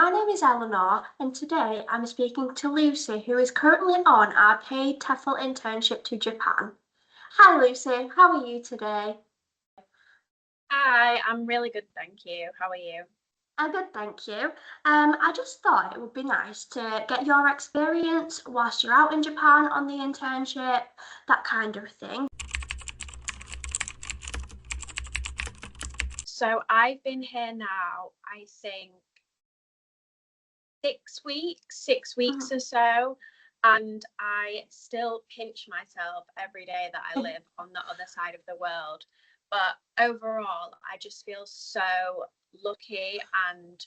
my name is Eleanor, and today I'm speaking to Lucy, who is currently on our paid TEFL internship to Japan. Hi, Lucy. How are you today? Hi, I'm really good, thank you. How are you? I'm good, thank you. I just thought it would be nice to get your experience whilst you're out in Japan on the internship, that kind of thing. So I've been here now, I think 6 weeks Mhm. or so, and I still pinch myself every day that I live on the other side of the world. But overall, I just feel so lucky and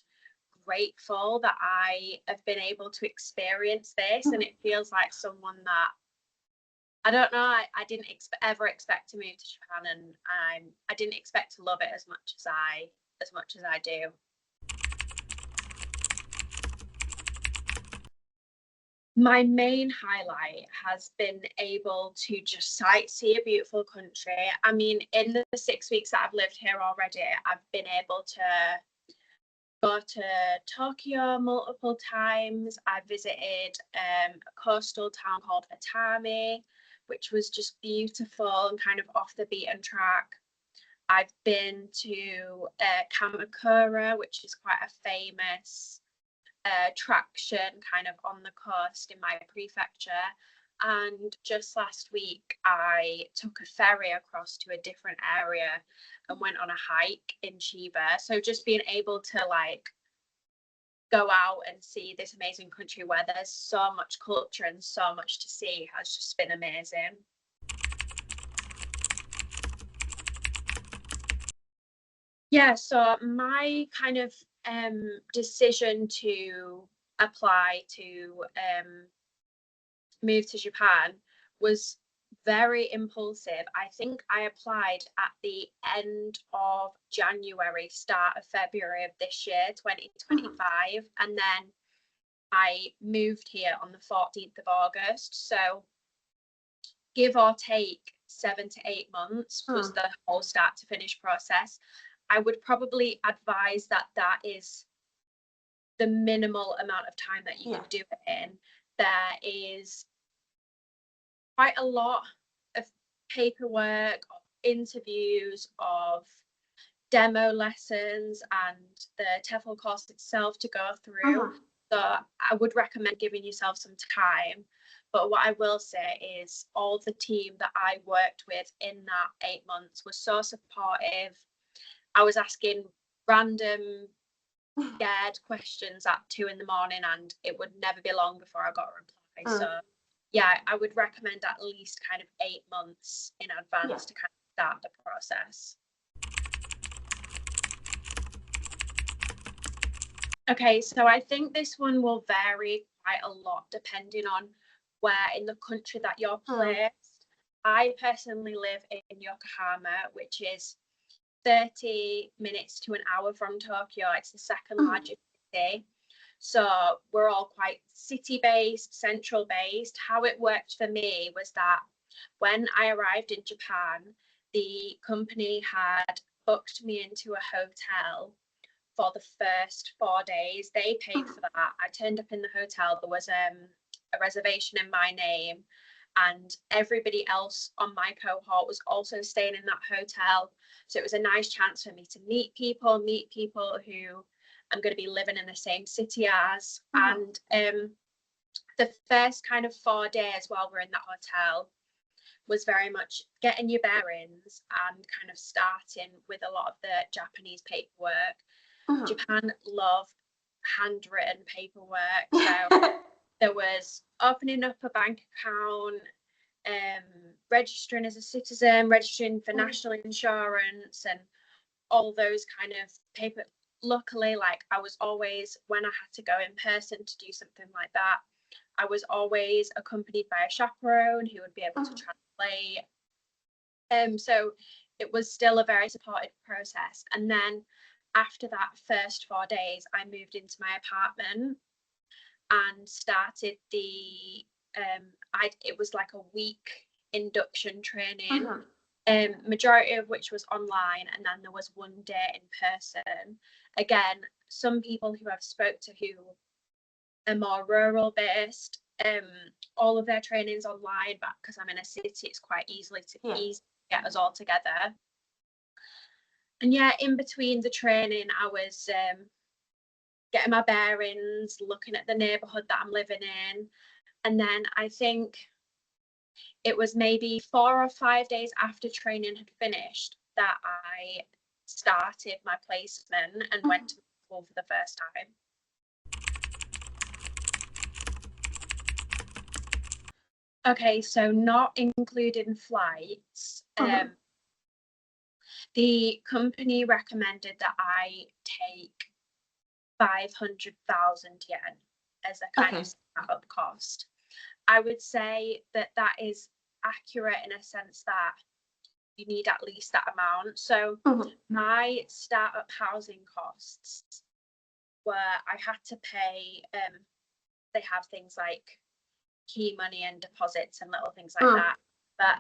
grateful that I have been able to experience this, and it feels like someone that I don't know. I didn't ever expect to move to Japan, and I didn't expect to love it as much as I do. My main highlight has been able to just sightsee a beautiful country. I mean, in the 6 weeks that I've lived here already, I've been able to go to Tokyo multiple times. I visited a coastal town called Atami, which was just beautiful and kind of off the beaten track. I've been to Kamakura, which is quite a famous attraction kind of on the coast in my prefecture. And just last week, I took a ferry across to a different area and went on a hike in Chiba. So just being able to like go out and see this amazing country where there's so much culture and so much to see has just been amazing. Yeah, so my kind of decision to apply to move to Japan was very impulsive. I think I applied at the end of January, start of February of this year, 2025, and then I moved here on the 14th of August. So give or take 7 to 8 months was Mm. the whole start to finish process. I would probably advise that that is the minimal amount of time that you Yeah. could do it in. There is quite a lot of paperwork, of interviews, of demo lessons, and the TEFL course itself to go through. Mhm. So I would recommend giving yourself some time. But what I will say is all the team that I worked with in that 8 months was so supportive. I was asking random scared questions at 2 in the morning, and it would never be long before I got a reply. Mm. So yeah, I would recommend at least kind of 8 months in Yeah. advance to kind of start the process. Okay, so I think this one will vary quite a lot depending on where in the country that you're Mm. placed. I personally live in Yokohama, which is 30 minutes to an hour from Tokyo. It's the second Mm. largest city. So we're all quite city based, central based. How it worked for me was that when I arrived in Japan, the company had booked me into a hotel for the first 4 days. They paid for that. I turned up in the hotel. There was a reservation in my name, and everybody else on my cohort was also staying in that hotel. So it was a nice chance for me to meet people who I'm going to be living in the same city as. Mhm. And the first kind of 4 days while we're in that hotel was very much getting your bearings and kind of starting with a lot of the Japanese paperwork. Mhm. Japan love handwritten paperwork. So there was opening up a bank account, registering as a citizen, registering for Mm. national insurance, and all those kind of paper. Luckily, like I was always, when I had to go in person to do something like that, I was always accompanied by a chaperone who would be able to Mhm. translate. So it was still a very supportive process. And then after that first 4 days, I moved into my apartment and started the it was like a week induction training. Mhm. majority of which was online, and then there was one day in person. Again, some people who I've spoke to who are more rural based, all of their training's online, but because I'm in a city, it's quite easy to get us all together. And yeah, in between the training, I was getting my bearings, looking at the neighbourhood that I'm living in. And then I think it was maybe 4 or 5 days after training had finished that I started my placement and went to school for the first time. Okay, so not including flights, the company recommended that I take 500,000 yen as a kind of startup cost. I would say that that is accurate in a sense that you need at least that amount. So my startup housing costs were, I had to pay, they have things like key money and deposits and little things like that.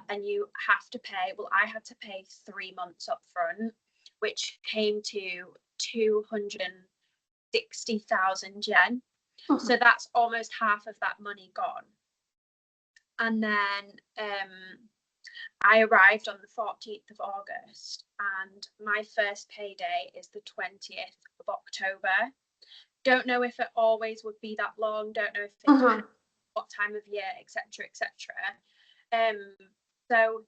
And you have to pay, well, I had to pay 3 months up front, which came to 260,000 yen. So that's almost half of that money gone. And then I arrived on the 14th of August, and my first payday is the 20th of October. Don't know if it always would be that long, don't know if it depends what time of year, etc., etc. So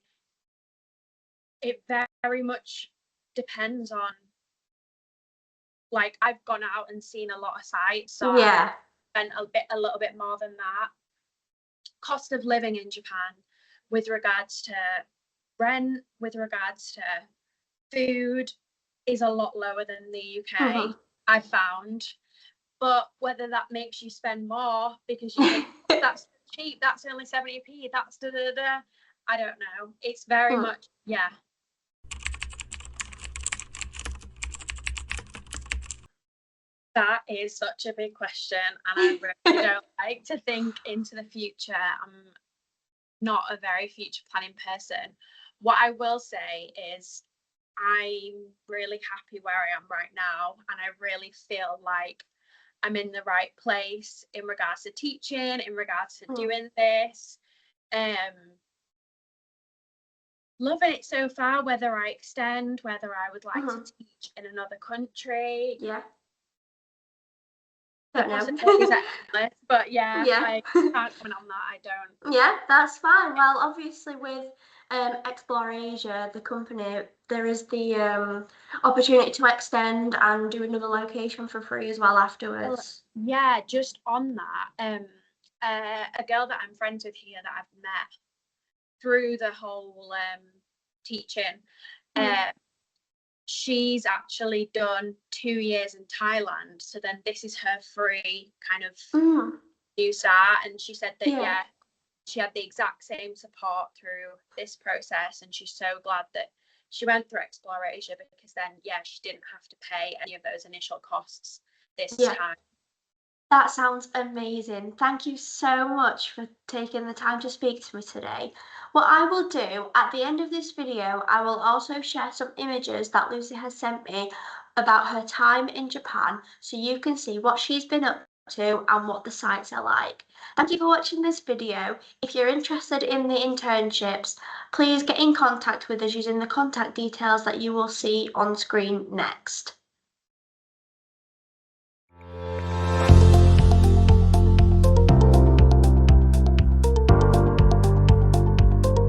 it very much depends on, like, I've gone out and seen a lot of sites, so I spent a little bit more than that. Cost of living in Japan, with regards to rent, with regards to food, is a lot lower than the UK, I found. But whether that makes you spend more because you think that's cheap, that's only 70p, that's da-da-da, I don't know. It's very much, That is such a big question, and I really don't like to think into the future. I'm not a very future planning person. What I will say is I'm really happy where I am right now, and I really feel like I'm in the right place in regards to teaching, in regards to doing this. Loving it so far, whether I extend, whether I would like to teach in another country. Don't know. But I can't comment on that. I don't. Yeah, that's fine. Well, obviously with Explore Asia, the company, there is the opportunity to extend and do another location for free as well afterwards. Yeah, just on that, a girl that I'm friends with here that I've met through the whole teaching, she's actually done 2 years in Thailand, so then this is her free kind of new start, and she said that she had the exact same support through this process, and she's so glad that she went through Explore Asia, because then she didn't have to pay any of those initial costs this time. That sounds amazing. Thank you so much for taking the time to speak to me today. What I will do at the end of this video, I will also share some images that Lucy has sent me about her time in Japan, so you can see what she's been up to and what the sites are like. Thank you for watching this video. If you're interested in the internships, please get in contact with us using the contact details that you will see on screen next.